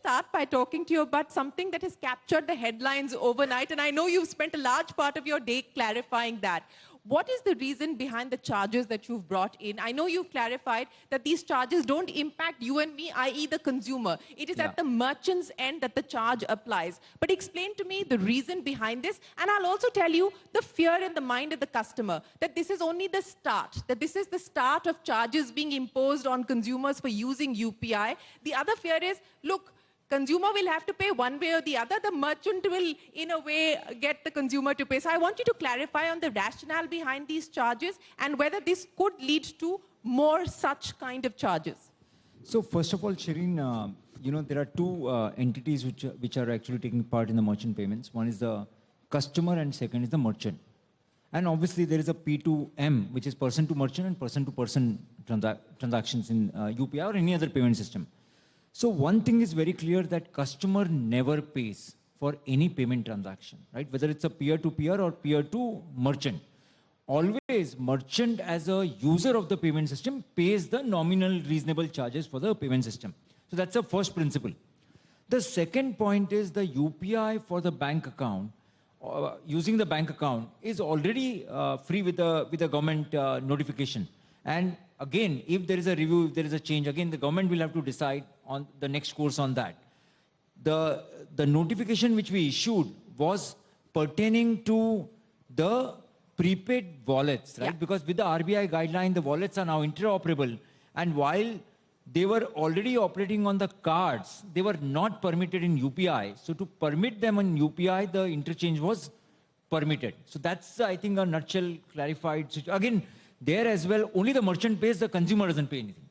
start by talking to you about something that has captured the headlines overnight, and I know you've spent a large part of your day clarifying that. What is the reason behind the charges that you've brought in? I know you've clarified that these charges don't impact you and me, i.e. the consumer. It is at the merchant's end that the charge applies. But explain to me the reason behind this, and I'll also tell you the fear in the mind of the customer, that this is only the start, that this is the start of charges being imposed on consumers for using UPI. The other fear is, look, consumer will have to pay one way or the other. The merchant will, in a way, get the consumer to pay. So I want you to clarify on the rationale behind these charges and whether this could lead to more such kind of charges. So first of all, Shireen, there are two entities which are actually taking part in the merchant payments. One is the customer and second is the merchant. And obviously there is a P2M, which is person to merchant and person to person transactions in UPI or any other payment system. So one thing is very clear, that customer never pays for any payment transaction, right? Whether it's a peer-to-peer or peer-to-merchant. Always merchant as a user of the payment system pays the nominal reasonable charges for the payment system. So that's the first principle. The second point is the UPI for the bank account, using the bank account is already free with the government notification. And again, if there is a review, if there is a change, again, the government will have to decide on the next course on that. The notification which we issued was pertaining to the prepaid wallets, right? Because with the RBI guideline, the wallets are now interoperable. And while they were already operating on the cards, they were not permitted in UPI. So to permit them on UPI, the interchange was permitted. So that's, I think, a nutshell clarified. Again, there as well, only the merchant pays, the consumer doesn't pay anything.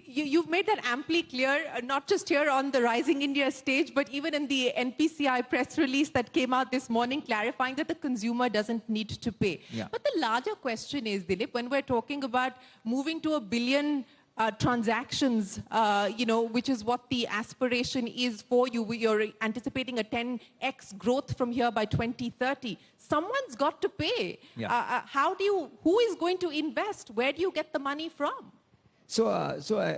You've made that amply clear, not just here on the Rising India stage, but even in the NPCI press release that came out this morning, clarifying that the consumer doesn't need to pay. But the larger question is, Dilip, when we're talking about moving to 1 billion transactions, which is what the aspiration is for you. You're anticipating a 10x growth from here by 2030. Someone's got to pay. Who is going to invest? Where do you get the money from? So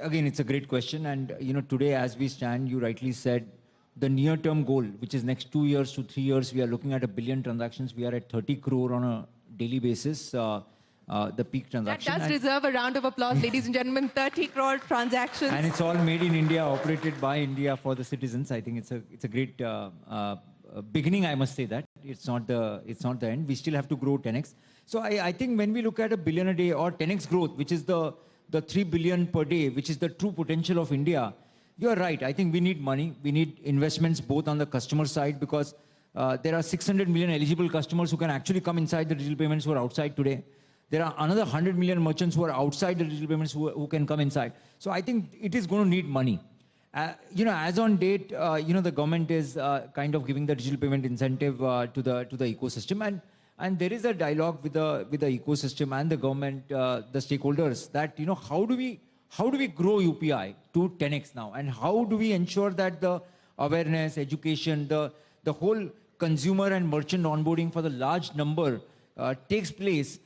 again, it's a great question. And, today as we stand, you rightly said, the near-term goal, which is next 2 years to 3 years, we are looking at 1 billion transactions. We are at 30 crore on a daily basis. The peak transaction. That does deserve a round of applause, ladies and gentlemen. 30 crore transactions. And it's all made in India, operated by India for the citizens. I think it's a great beginning, I must say that. It's not the end. We still have to grow 10x. So I think when we look at 1 billion a day or 10x growth, which is the 3 billion per day, which is the true potential of India, you're right. I think we need money. We need investments both on the customer side, because there are 600 million eligible customers who can actually come inside the digital payments who are outside today. There are another 100 million merchants who are outside the digital payments who can come inside. So I think it is going to need money. As on date, the government is kind of giving the digital payment incentive to the ecosystem, and there is a dialogue with the ecosystem and the government, the stakeholders, that how do we grow UPI to 10x now, and how do we ensure that the awareness, education, the whole consumer and merchant onboarding for the large number takes place.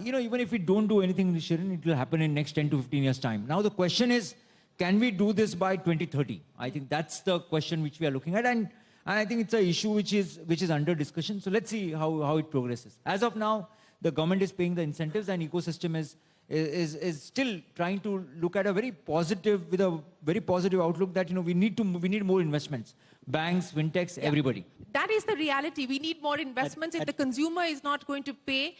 Even if we don't do anything, Shirin, it will happen in next 10 to 15 years' time. Now the question is, can we do this by 2030? I think that's the question which we are looking at, and I think it's an issue which is under discussion. So let's see how it progresses. As of now, the government is paying the incentives, and ecosystem is still trying to look at a very positive outlook that we need more investments. Banks, fintechs, everybody. That is the reality. We need more investments. If the consumer is not going to pay,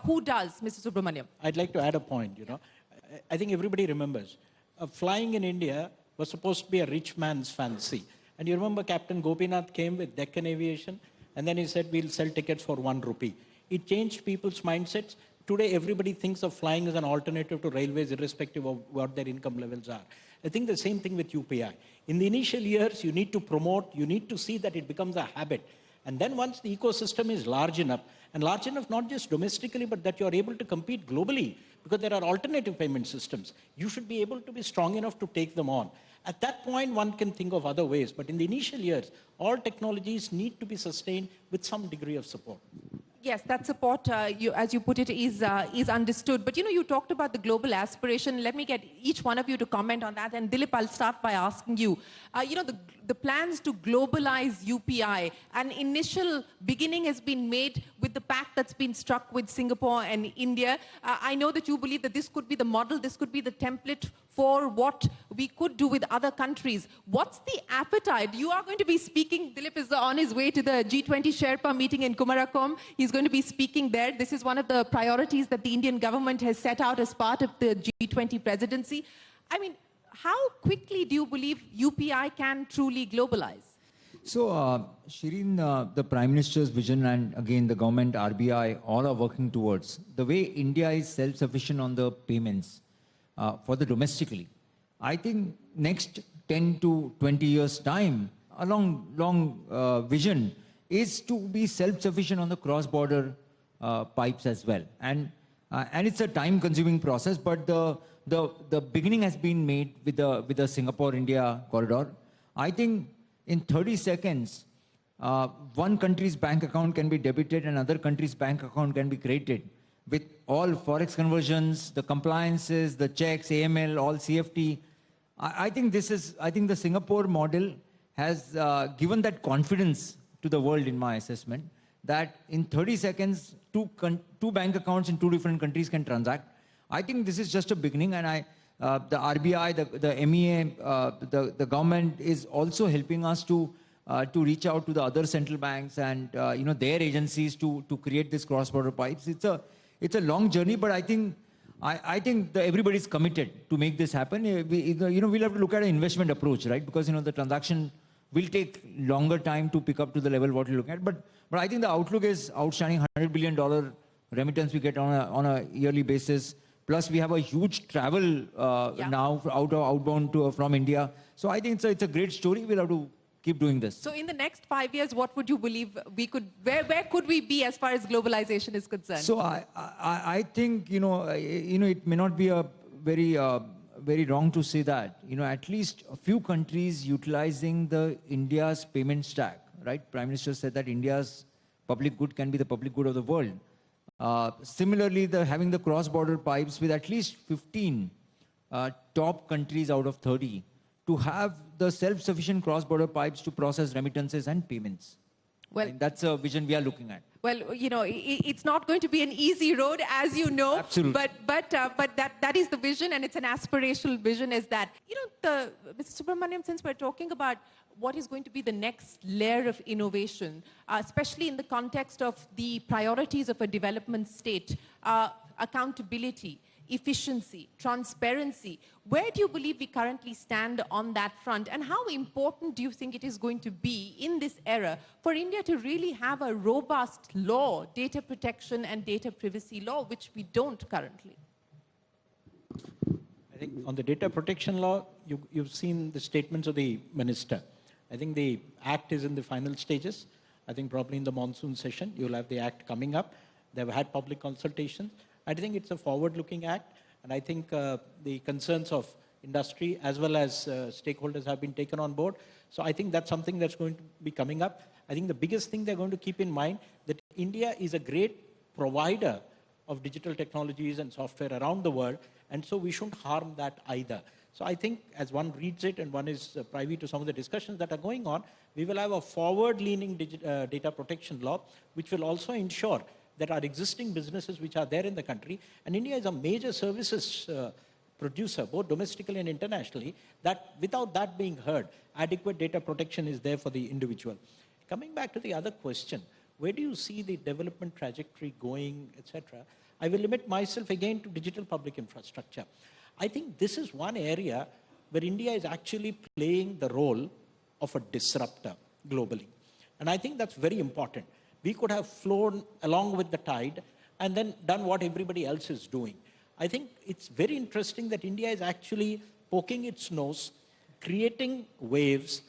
who does, Mr. Subramaniam? I'd like to add a point. I think everybody remembers, flying in India was supposed to be a rich man's fancy. And you remember Captain Gopinath came with Deccan Aviation, and then he said, we'll sell tickets for 1 rupee. It changed people's mindsets. Today, everybody thinks of flying as an alternative to railways, irrespective of what their income levels are. I think the same thing with UPI. In the initial years, you need to promote, you need to see that it becomes a habit. And then once the ecosystem is large enough not just domestically, but that you're able to compete globally, because there are alternative payment systems, you should be able to be strong enough to take them on. At that point, one can think of other ways. But in the initial years, all technologies need to be sustained with some degree of support. Yes, that support, as you put it, is understood. But you talked about the global aspiration. Let me get each one of you to comment on that. And Dilip, I'll start by asking you. The plans to globalize UPI, an initial beginning has been made with the pact that's been struck with Singapore and India. I know that you believe that this could be the model, this could be the template for what we could do with other countries. What's the appetite? You are going to be speaking, Dilip is on his way to the G20 Sherpa meeting in Kumarakom. He's going to be speaking there. This is one of the priorities that the Indian government has set out as part of the G20 presidency. I mean, how quickly do you believe UPI can truly globalize? So, Shireen, the Prime Minister's vision and again the government, RBI, all are working towards the way India is self-sufficient on the payments for the domestically. I think next 10 to 20 years time, a long vision is to be self-sufficient on the cross-border pipes as well. And it's a time-consuming process, but the beginning has been made with the Singapore-India corridor. I think in 30 seconds, one country's bank account can be debited and another country's bank account can be credited with all forex conversions, the compliances, the checks, AML, all CFT. I think the Singapore model has given that confidence to the world in my assessment that in 30 seconds, two bank accounts in two different countries can transact. I think this is just a beginning, and the RBI, the MEA, the government is also helping us to reach out to the other central banks and their agencies to create this cross-border pipes. It's a long journey, but I think everybody is committed to make this happen. We'll have to look at an investment approach, right? Because the transaction will take longer time to pick up to the level what you're looking at. But I think the outlook is outstanding. $100 billion remittance we get on a yearly basis. Plus, we have a huge travel now outbound from India. So I think it's a great story. We'll have to keep doing this. So in the next 5 years, what would you believe where could we be as far as globalization is concerned? So I think, it may not be a very wrong to say that, at least a few countries utilizing the India's payment stack, right? Prime Minister said that India's public good can be the public good of the world. Similarly, having the cross-border pipes with at least 15 top countries out of 30 to have the self-sufficient cross-border pipes to process remittances and payments. Well, that's a vision we are looking at. Well, it's not going to be an easy road, as you know. Absolutely. But that is the vision, and it's an aspirational vision. Is that Mr. Subramaniam, since we're talking about what is going to be the next layer of innovation, especially in the context of the priorities of a development state, accountability, efficiency, transparency. Where do you believe we currently stand on that front? And how important do you think it is going to be in this era for India to really have a robust law, data protection and data privacy law, which we don't currently? I think on the data protection law, you've seen the statements of the minister. I think the act is in the final stages. I think probably in the monsoon session, you'll have the act coming up. They've had public consultations. I think it's a forward-looking act, and I think the concerns of industry as well as stakeholders have been taken on board. So I think that's something that's going to be coming up. I think the biggest thing they're going to keep in mind that India is a great provider of digital technologies and software around the world, and so we shouldn't harm that either. So I think as one reads it and one is privy to some of the discussions that are going on, we will have a forward-leaning data protection law, which will also ensure that our existing businesses which are there in the country, and India is a major services producer, both domestically and internationally, that without that being heard, adequate data protection is there for the individual. Coming back to the other question, where do you see the development trajectory going, etc.? I will limit myself again to digital public infrastructure. I think this is one area where India is actually playing the role of a disruptor globally. And I think that's very important. We could have flown along with the tide and then done what everybody else is doing. I think it's very interesting that India is actually poking its nose, creating waves,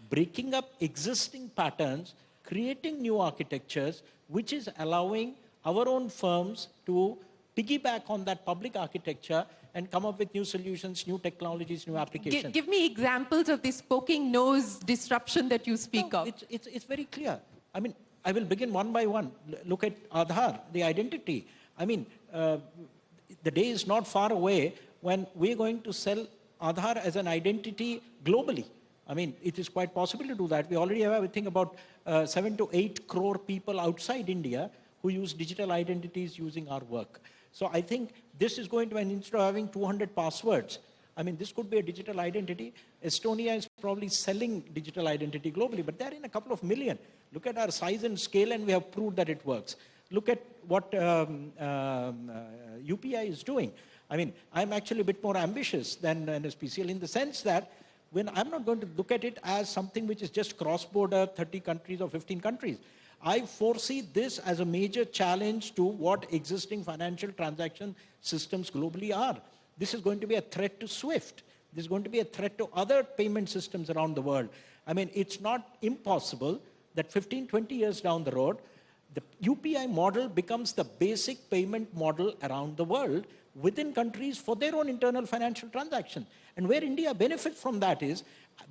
breaking up existing patterns, creating new architectures, which is allowing our own firms to piggyback on that public architecture and come up with new solutions, new technologies, new applications. Give me examples of this poking nose disruption that you speak of. It's very clear. I mean, I will begin one by one. Look at Aadhaar, the identity. I mean, the day is not far away when we're going to sell Aadhaar as an identity globally. I mean, it is quite possible to do that. We already have, I think, about 7 to 8 crore people outside India who use digital identities using our work. So I think this is going to, and instead of having 200 passwords, I mean, this could be a digital identity. Estonia is probably selling digital identity globally, but they're in a couple of million. Look at our size and scale, and we have proved that it works. Look at what UPI is doing. I mean, I'm actually a bit more ambitious than NSPCL in the sense that when I'm not going to look at it as something which is just cross-border, 30 countries or 15 countries. I foresee this as a major challenge to what existing financial transaction systems globally are. This is going to be a threat to SWIFT. This is going to be a threat to other payment systems around the world. I mean, it's not impossible that 15, 20 years down the road, the UPI model becomes the basic payment model around the world within countries for their own internal financial transaction. And where India benefits from that is,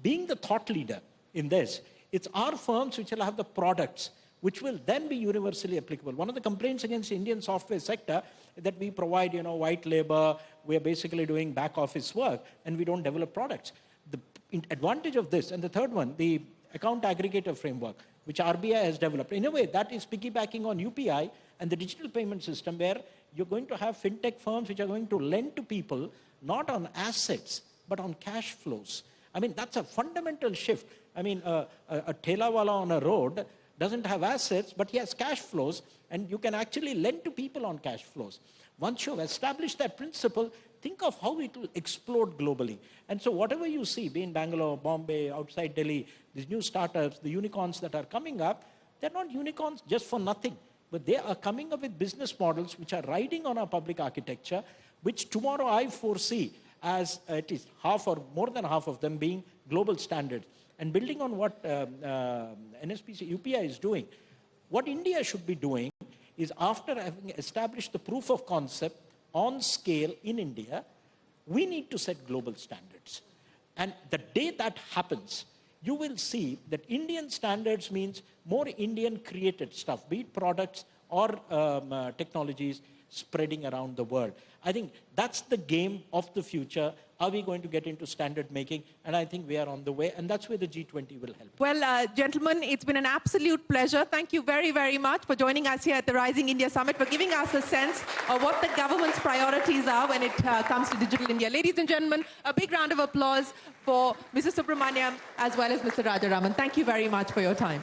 being the thought leader in this, it's our firms which will have the products which will then be universally applicable. One of the complaints against the Indian software sector is that we provide, white labor, we're basically doing back office work, and we don't develop products. The advantage of this, and the third one, the account aggregator framework, which RBI has developed. In a way, that is piggybacking on UPI and the digital payment system where you're going to have fintech firms which are going to lend to people, not on assets, but on cash flows. I mean, that's a fundamental shift. I mean, a thelawala on a road doesn't have assets, but he has cash flows, and you can actually lend to people on cash flows. Once you've established that principle, think of how it will explode globally. And so whatever you see, be in Bangalore, Bombay, outside Delhi, these new startups, the unicorns that are coming up, they're not unicorns just for nothing, but they are coming up with business models which are riding on our public architecture, which tomorrow I foresee as at least half or more than half of them being global standards. And building on what NSPC UPI is doing, what India should be doing is, after having established the proof of concept on scale in India, we need to set global standards. And the day that happens, you will see that Indian standards means more Indian created stuff, be it products or technologies spreading around the world. I think that's the game of the future. Are we going to get into standard making? And I think we are on the way, and that's where the G20 will help. Well, gentlemen, it's been an absolute pleasure. Thank you very, very much for joining us here at the Rising India Summit, for giving us a sense of what the government's priorities are when it comes to digital India. Ladies and gentlemen, a big round of applause for Mr. Subramaniam as well as Mr. Rajaraman. Thank you very much for your time.